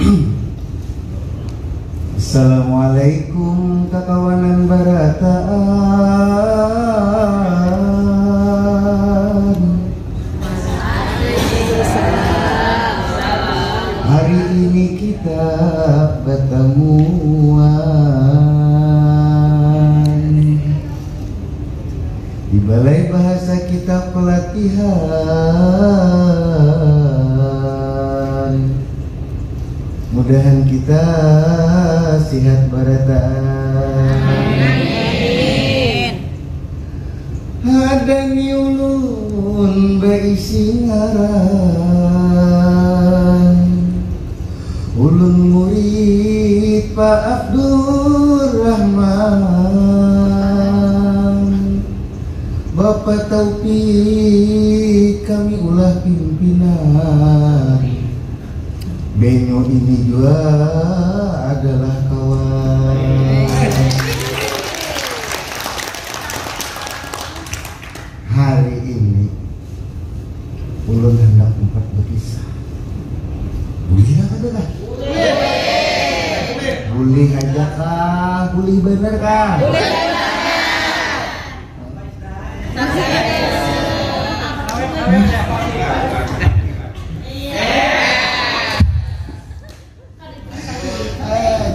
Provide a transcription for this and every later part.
Assalamualaikum kakawanan barataan. Hari ini kita bertemuan di Balai Bahasa Kitab Pelatihan. Mudahan kita sehat barataan. Hadan yulun beisi ngaran ulun murid Pak Abdurrahman. Bapak Taufik kami ulah pimpinan. Benyo ini juga adalah kawan. Hari ini ulun hendak empat berkisah. Boleh apa dah? Boleh aja kah? Boleh bener kah?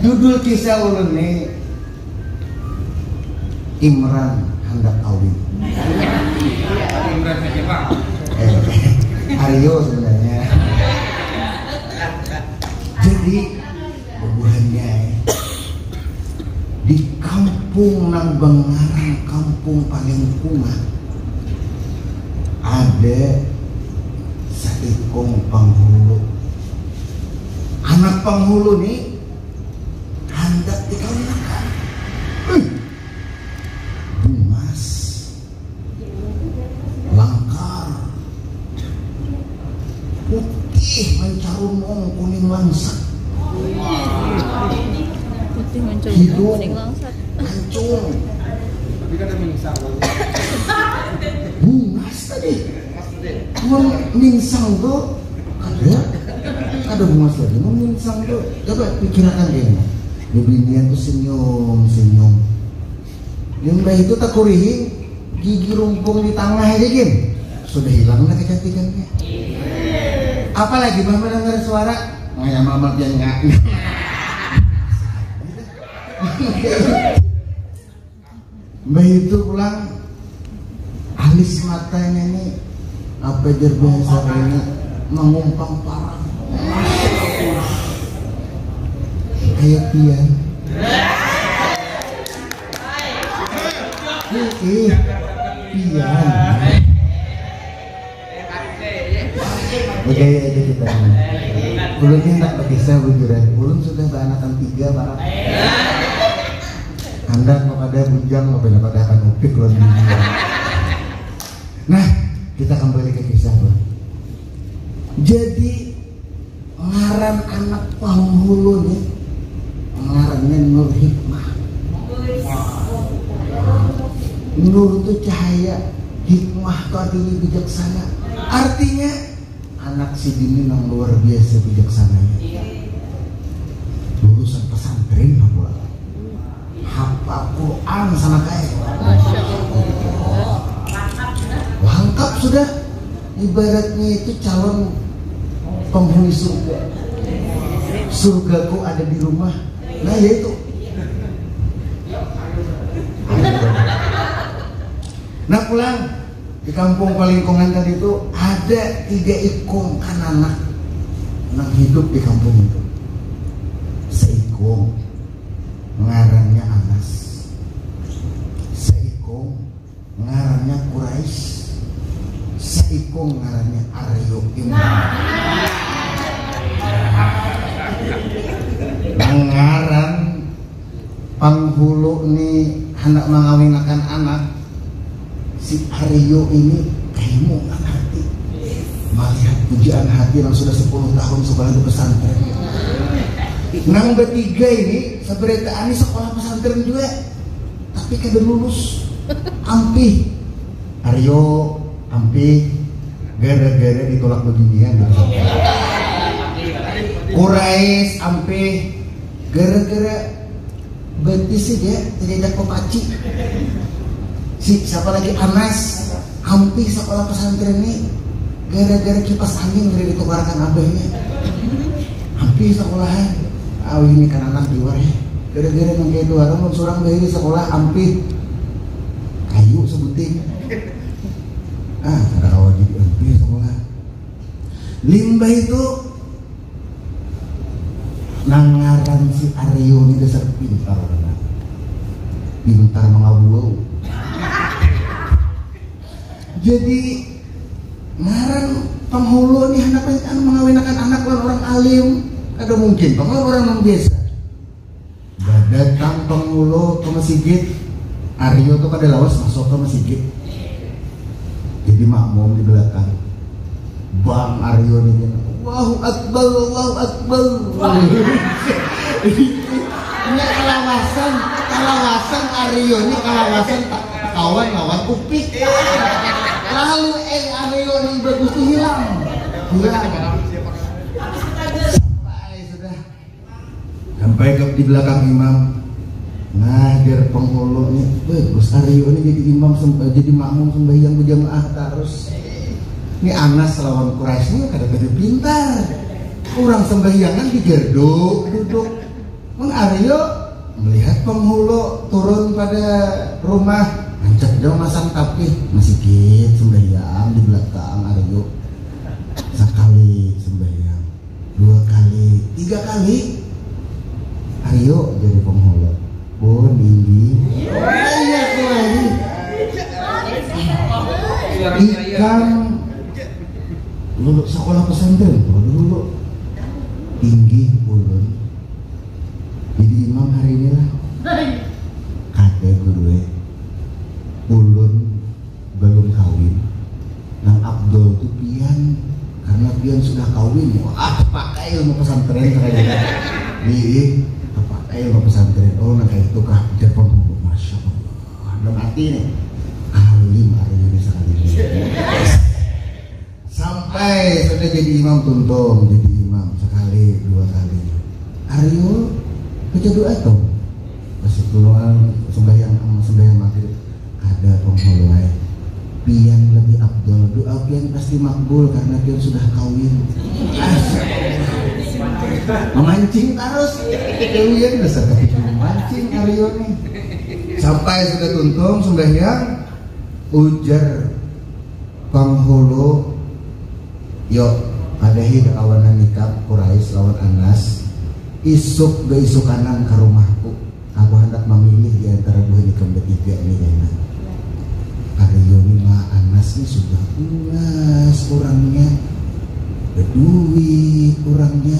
Judul kisah ulun nih Imran hendak kawin. Imran aja Pak. Aryo sebenarnya. Jadi bubuhannya di kampung nang Bangaran, kampung paling kuat, ada seikong penghulu. Anak penghulu nih hendak dikawinkan. Bungas, langkar, putih mencarunong kuning langsat, putih mencarunong hidung kuning langsat, mancung. Tapi kan ada mingsang. Bungas tadi. Mingsang tuh ada bungas lagi. Mingsang tuh coba pikirkan dia. Binian tuh senyum. Limbah itu tak kurihing, gigi rumpung di tengah aja Gim. Sudah hilang lah kecantikannya. Apalagi bah mendengar suara ngayam amat yang enggak. Mbah itu pulang alis matanya nih apa bahasa ini mengumpang parah. Kayak pian. Pian. Begaya aja kita. Ulun ini tak berkisah bujuran. Ulun sudah beranakan 3 para. Anda kepada bujang kepada akan upik loh. Nah, kita kembali ke kisah Bang. Jadi ngaran anak penghulu nih ngarannya Nur Hikmah. Nur itu cahaya, hikmah itu artinya bijaksana. Artinya anak si Dini yang luar biasa bijaksananya. Lulusan pesantren apa? Hafal Quran sana kayak. Lengkap sudah. Ibaratnya itu calon penghuni surga. Surgaku ada di rumah. Nah yaitu nah pulang di kampung Palingkongan tadi itu ada 3 ikung kan anak yang hidup di kampung itu. Seikung ngarannya Anas, seikung ngarannya Quraisy, seikung ngarannya Aryo Imran. Ngaran penghulu nih hendak mengawinkan anak si Aryo ini kayakmu nggak hati melihat pujian hati yang sudah 10 tahun sekolah di pesantren. Nang bertiga ini seberita ini sekolah pesantren juga tapi kada lulus. Ampih Aryo ampih gara-gara ditolak beginian. Quraisy ampe gara-gara betis sih dia terjadi kopaci. Si siapa lagi Anas hampir sekolah pesantren ini gara-gara kipas angin dari ditukarkan abahnya. Hampir sekolahan. Ini kan anak di luar ya. Gara-gara nangkei dua orang surang dari sekolah hampir kayu sebutin. Ada awal jadi hampir sekolah. Limbah itu nangaran si Aryo ini dasar pintar orang. Pintar mengabuau. Jadi ngaran penghulu nih anak mengawinkan anak orang alim. Ada mungkin penghulu orang biasa. Datang penghulu ke masjid. Aryo tuh kada lawas masuk ke masjid. Jadi makmum di belakang. Bang Aryo nih, Allahu Akbar, Allahu Akbar. Ini kalawasan Aryo ini kalawasan kawan upik. Lalu Aryo ini bagus hilang. Sampai ke di belakang imam. Ngajar penghulu nih, bagus Aryo ini jadi imam jadi makmum sembahyang berjamaah terus. Ini Anas lawan Quraisy ini kadang-kadang pintar. Kurang sembahyangan digerduk duduk. Aryo melihat penghulu turun pada rumah, ngancak dia masang tapih masih gitu sembahyang di belakang Aryo. Sekali sembahyang, 2 kali, 3 kali Aryo jadi penghulu. Pun tinggi. Iya lagi. Ikan lulus sekolah pesantren dulu tinggi ulun. Jadi imam hari ini lah. Kata guru ulun belum kawin. Nang Abdul tuh pian karena pian sudah kawin. Pakai ilmu pesantren kayaknya. Nih, pakai ilmu pesantren. Oh, nah kayak itu kah? Jepang, masya Allah. Dalam hati nih, alim hari ini sekali. Sampai sudah jadi imam tuntung, jadi imam sekali 2 kali. Aryo baca doa tuh. Pas keluar sembahyang maghrib ada penghulu pian lebih abdul, doa pian pasti makbul karena pian sudah kawin. Memancing terus, pian dasar memancing Aryo nih. Sampai sudah tuntung sembahyang, ujar penghulu, yuk adahi kawanan nikah Quraisy lawan Anas. Isuk ke isuk kanan ke rumahku. Aku hendak memilih di antara 2 nikah bertiga ini enak. Aryo mah Anas ini sudah lunas orangnya, berduit orangnya.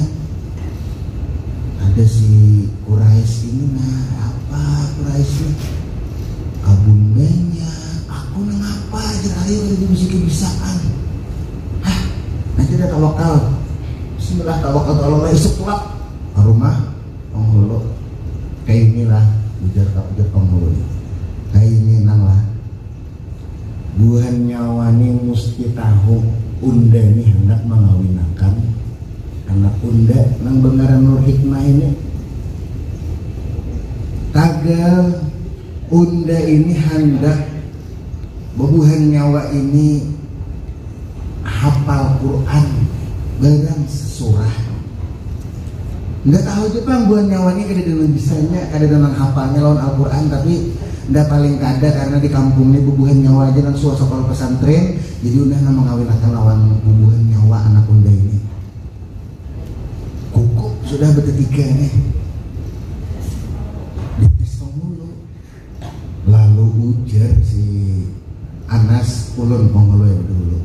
Ada si Quraisy ini apa Quraisy ini? Kabundanya, aku nang apa aja Aryo ada mesti kebisaan. Nanti ada tawakal. Bismillah tawakal Allah esok kelak ke rumah penghulu. Kayak inilah ujar penghulu. Kayak ini nang lah. Buhan nyawani mesti tahu unda ini hendak mengawinakan anak unda nang bengaran Nur Hikmah ini. Tagal unda ini hendak bebuhan nyawa ini hafal Quran barang sesurah. Nggak tahu aja bang buah nyawanya kada dengan bisanya, kada dengan hafalnya lawan Al-Quran, tapi nggak paling kada karena di kampungnya bubuhan nyawa aja nang suara sekolah pesantren, jadi udah nama ngawinakan lawan bubuhan nyawa anak unda ini. Kuku sudah bertiga nih. Ditis penghulu. Lalu ujar si Anas ulun penghulu yang dulu.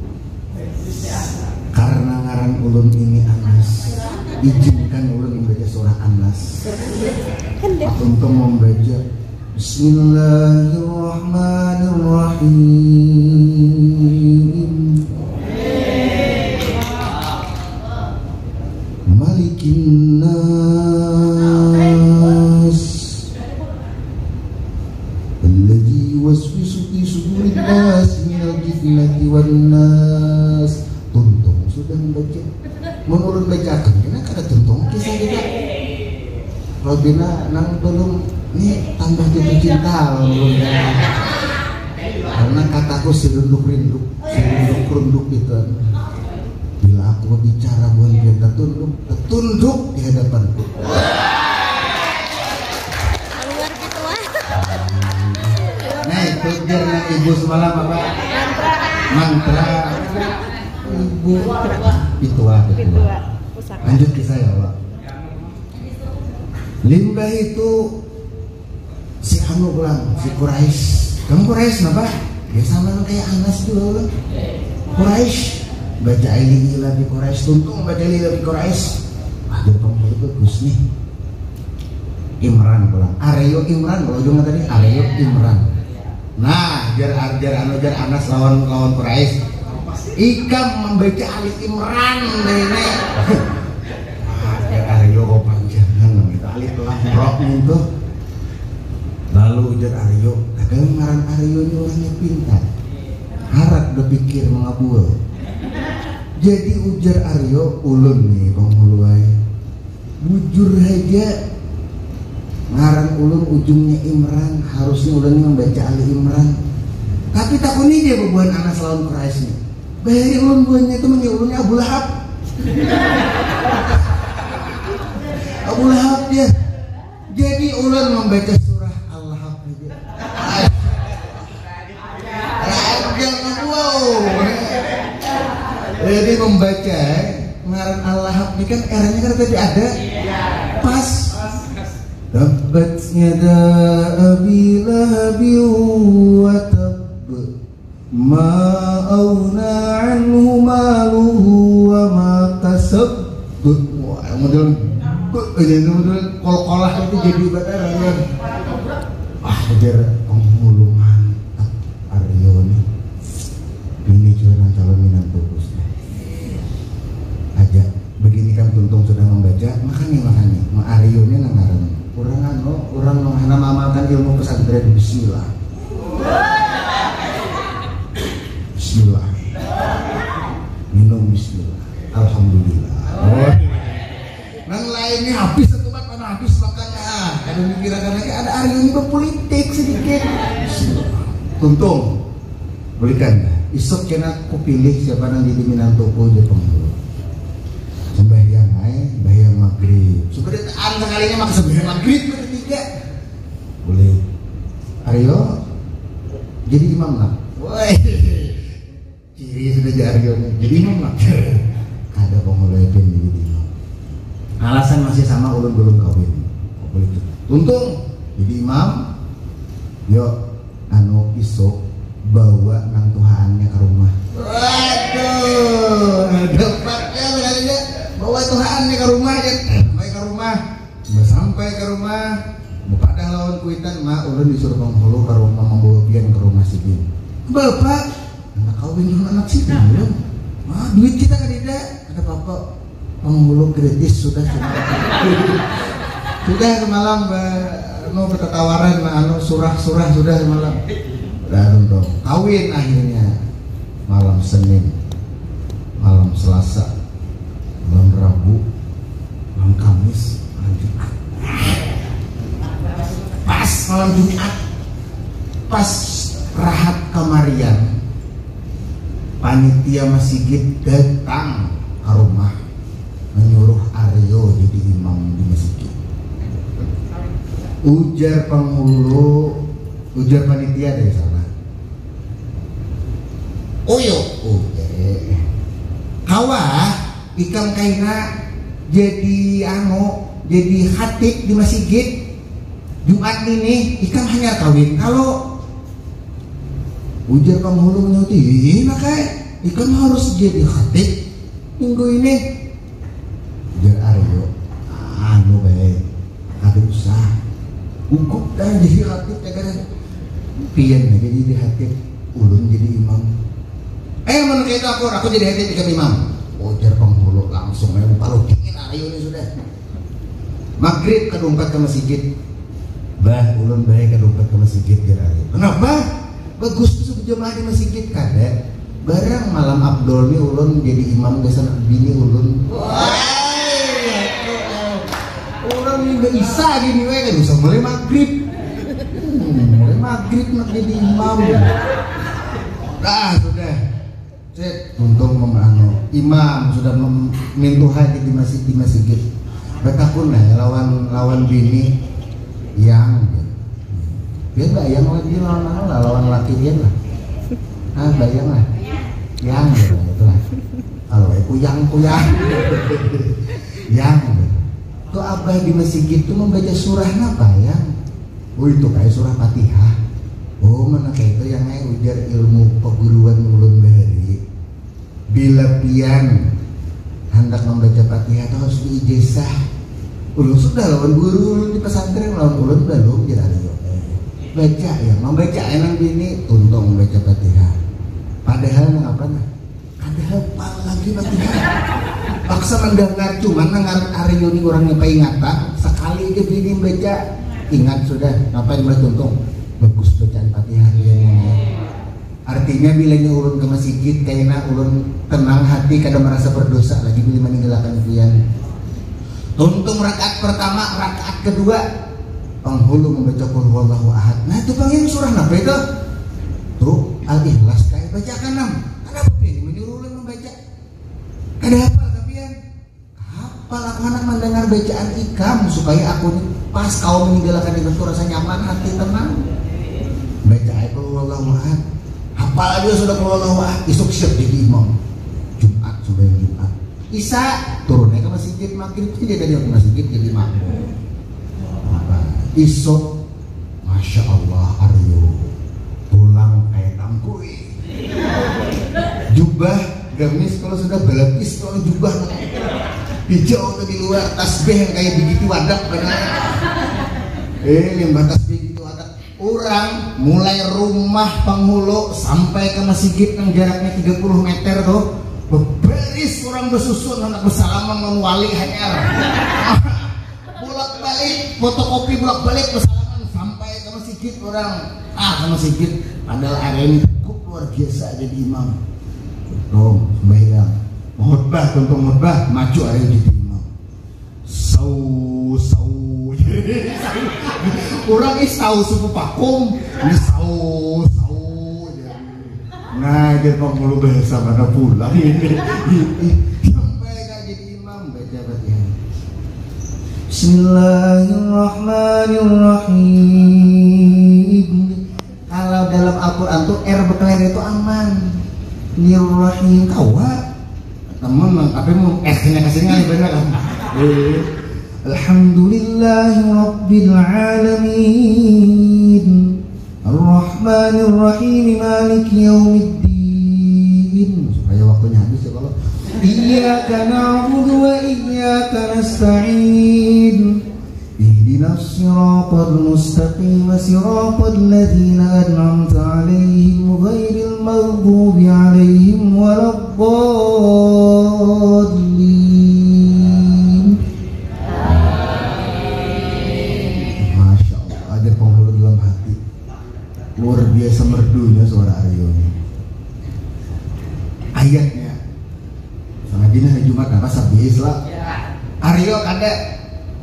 Karena ngaran ulun ini Anas, izinkan ulun membaca surah Anas untuk membaca Bismillahirrahmanirrahim. Malikin nas alladzi waswisu fi sudurin nas minal jinnati wan nas. Tuntung sudah membaca, menurut bacakan karena kada tuntung juga. Robina nang belum nih tambah jatuh cinta belum ya. Karena kataku serunduk runduk gitu. Bila aku bicara buat dia tertunduk di hadapanku. Nah itu jarang ibu semalam apa? Mantra. Ibu Pitua. Lanjut kisah ya Pak. Limbah itu si Anu pulang, si Quraisy. Kamu Quraisy kenapa? Ya sama kayak Anas dulu. Quraisy baca ilmu di Quraisy, tuntung baca ilmu di Quraisy. Ada pemulung bagus nih. Imran pulang. Aryo Imran, kalau juga tadi Aryo Imran. Nah, jar Anas lawan Quraisy. Ikam membaca alif Imran ini. Aryo panjangan gitu alif lamrok itu. Lalu ujar Aryo, kadang ngaran Aryo ini orangnya pintar. Harap berpikir mengabul. Jadi ujar Aryo, ulun nih penghuluai. Bujur aja ngaran ulun ujungnya Imran, harusnya ulun membaca alif Imran. Tapi takut nih dia bebuan Anas lawan Quraisy. Bayari ulun buahnya itu ulunnya Abu Lahab. Abu Lahab dia. Jadi ulun membaca surah Al-Lahab aja. Wow. Jadi membaca ngaran Al-Lahab ini kan eranya kan tadi ada. Pas. Tabbat yada abi lahabi wa tab ma auna anhu maluhu wa ma kasab. Wah, model kol-kolah itu jadi bataran. Ajar penghulu mantap Aryo nih. Ini juga calon minat bagus. Aja begini kan tuntung sudah membaca, makanya Aryo ini nangaran. Orang mengamalkan ilmu pesantren bismillah. Bismillah. Minum bismillah. Alhamdulillah. Nang lainnya habis satu makan habis makannya. Ada mikirkan lagi ada Aryo ini berpolitik sedikit. Tuntung. Belikan. Isok kena aku pilih siapa nang jadi minantoko je penghulu. Sembahyang sembahyang maghrib. Sebenarnya anda kalinya maka sembahyang maghrib ketiga. Boleh. Aryo jadi imam lah. Woi. Ciri sudah jadi Aryo jadi imam lah. Ada penghulu yang jadi imam. Alasan masih sama ulun belum kawin. Boleh tuntung jadi imam. Yuk anu isok bawa nang tuhannya ke rumah. Waduh, dapatnya bilangnya bawa tuhannya ke rumah kan. Sampai ke rumah, buka dah lawan kuitan, mak ulun disuruh penghulu ke rumah membawa pian ke rumah si Bin. Bapak, anak kawin dengan anak si Bin belum? Duit kita kan tidak. Ada bapak penghulu gratis sudah. Sudah semalam mau bertawaran, surah sudah semalam. Udah untuk kawin akhirnya malam Senin, malam Selasa, malam Rabu, malam Kamis, malam Jumat. Pas malam Jumat, pas rahat kamarian, panitia masjid datang ke rumah menyuruh Aryo jadi imam di masjid. Ujar penghulu, ujar panitia dari sana. Oyo, kawah ikam kaina jadi jadi khatib di masjid Jumat ini ikam hanya kawin. Kalau ujar penghulu menyuti, maka ikam harus jadi khatib minggu ini. Ujar Aryo, baik, ada usaha. Hukum dan jadi khatib kan pian aja jadi khatib, ulun jadi imam. Menurut itu aku jadi khatib ikam imam. Ujar penghulu langsung kalau dingin Aryo ini sudah. Maghrib kedumpet ke masjid. Bah, ulun baik kedumpet ke masjid jar Aryo. Kenapa? Bagus tuh berjamaah di masjid kada. Barang malam Abdul nih ulun jadi imam gesan bini ulun. Orang juga isa gini we kan bisa mulai maghrib. Mulai maghrib nak jadi imam. Sudah. Untung imam sudah mentuhan di masjid. Betakun lah lawan bini yang dia bayang lagi lawan laki dia lah. Bayang lah. Yang gitu lah. Kalau kuyang. Yang tuh abah di masjid itu membaca surah apa ya? Oh itu kayak surah Fatihah. Oh mana kayak itu yang ujar ilmu perguruan ulun bahari. Bila pian hendak membaca Fatihah itu harus diijazah. Ulun sudah lawan guru ulun di pesantren, lawan ulun belum jadi baca ya, membaca enang bini tuntung membaca Fatihah. Padahal apa nah? Ada hafal lagi Fatihah. Paksa mendengar cuman nangar Aryo ini orangnya peringatan sekali ke bini baca ingat sudah ngapain boleh tuntung bagus bacaan Fatihah dia. Artinya bilanya ulun ke masjid kayaknya ulun tenang hati kada merasa berdosa lagi bila meninggalkan pian. Tuntung rakaat pertama, rakaat kedua penghulu membaca qul huwallahu ahad. Nah itu panggil surah apa itu? Tuh Al-Ikhlas kayak bacakan 6. Kenapa pilih menyuruh ulun membaca? Ada hafal kapian? Hafal aku anak mendengar bacaan ikam supaya aku pas kau meninggalkan itu rasa nyaman hati tenang. Baca qul huwallahu ahad. Hafal aja sudah qul huwallahu ahad. Isuk siap jadi imam. Jumat sudah Jumat. Isa turunnya ke masjid maghrib dia dari masjid jadi makmum. Isuk Masya Allah Aryo pulang kayak tangkui jubah gamis kalau sudah belapis kalau jubah hijau atau di luar tasbih yang kayak begitu wadak benar limbah tasbih gitu wadak orang mulai rumah penghulu sampai ke masjid yang jaraknya 30 meter tuh beberis orang bersusun anak bersalaman dengan wali hanyar bolak-balik fotokopi bolak-balik bersalaman sampai ke masjid orang ke masjid padahal hari ini cukup luar biasa jadi imam tuh sembahyang khotbah tuntung khotbah maju hari jadi imam sau orang tahu suku pakum ini sau nah dia penghulu bahasa mana pulang ini sampai gak jadi imam baca Fatihah. Bismillahirrahmanirrahim. Kalau dalam Al-Quran tuh berkelir itu aman. Nirrahim kawa teman apa mau nya kasihnya benar kan? Alhamdulillahi Rabbil Alamin Ar-Rahmanir-Rahim Maliki Yaumiddin. Supaya waktunya habis ya kalau Iyyaka na'budu wa iyyaka nasta'in Ihdinas siratal mustaqim siratal ladzina an'amta 'alaihim ghairil maghdubi 'alaihim waladdallin. Masya Allah ada penghulu dalam hati. Luar biasa merdunya suara Aryo ini. Ayatnya sama dina hari Jumat apa sabis lah. Aryo kada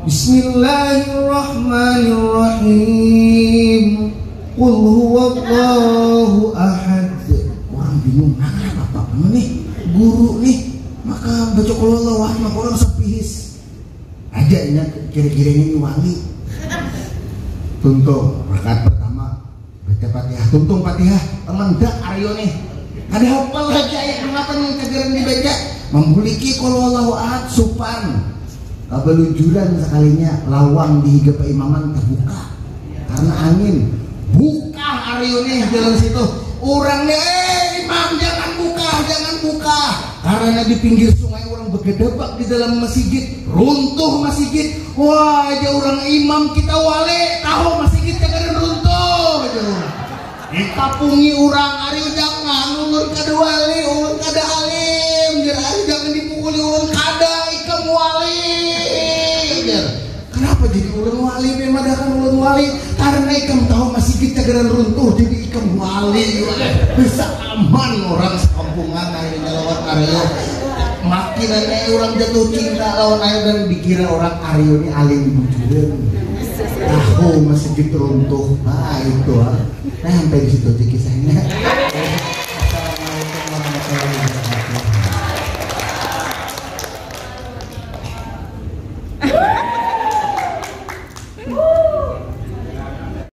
Bismillahirrahmanirrahim Qul huwallahu ahad. Orang bingung apa nih guru nih maka baca qul huwallahu ahad maka orang sabis aja ini kira-kira ini wali. Tuntung rakaat pertama baca Fatihah, tuntung Fatihah, teman dak Aryo nih. Ada hafal lagi ayat kenapa nih kajaran dibaca? Membuliki qul huwallahu ahad supan. Belujuran sekalinya lawang di higa imaman terbuka karena angin. Buka Aryo nih jalan situ. Orangnya imam jangan buka karena di pinggir sungai orang bergedebak di dalam masjid, runtuh masjid. Wah aja orang imam kita wale tahu masjid jangan runtuh aja. Dikapungi orang Aryo jangan ulun kada wali ulun kada alim Aryo jangan dipukuli ulun kada ikam wali. Kenapa jadi ulun wali memadakan ulun wali karena ikam tahu masjid jangan runtuh jadi ikam wali bisa aman orang sekampungan akhirnya lewat Aryo makin orang jatuh cinta lawan ayo dan dikira orang Aryo ini alim bujuran. Tahu masih gitu runtuh. Nah itu nah sampai di situ aja kisahnya.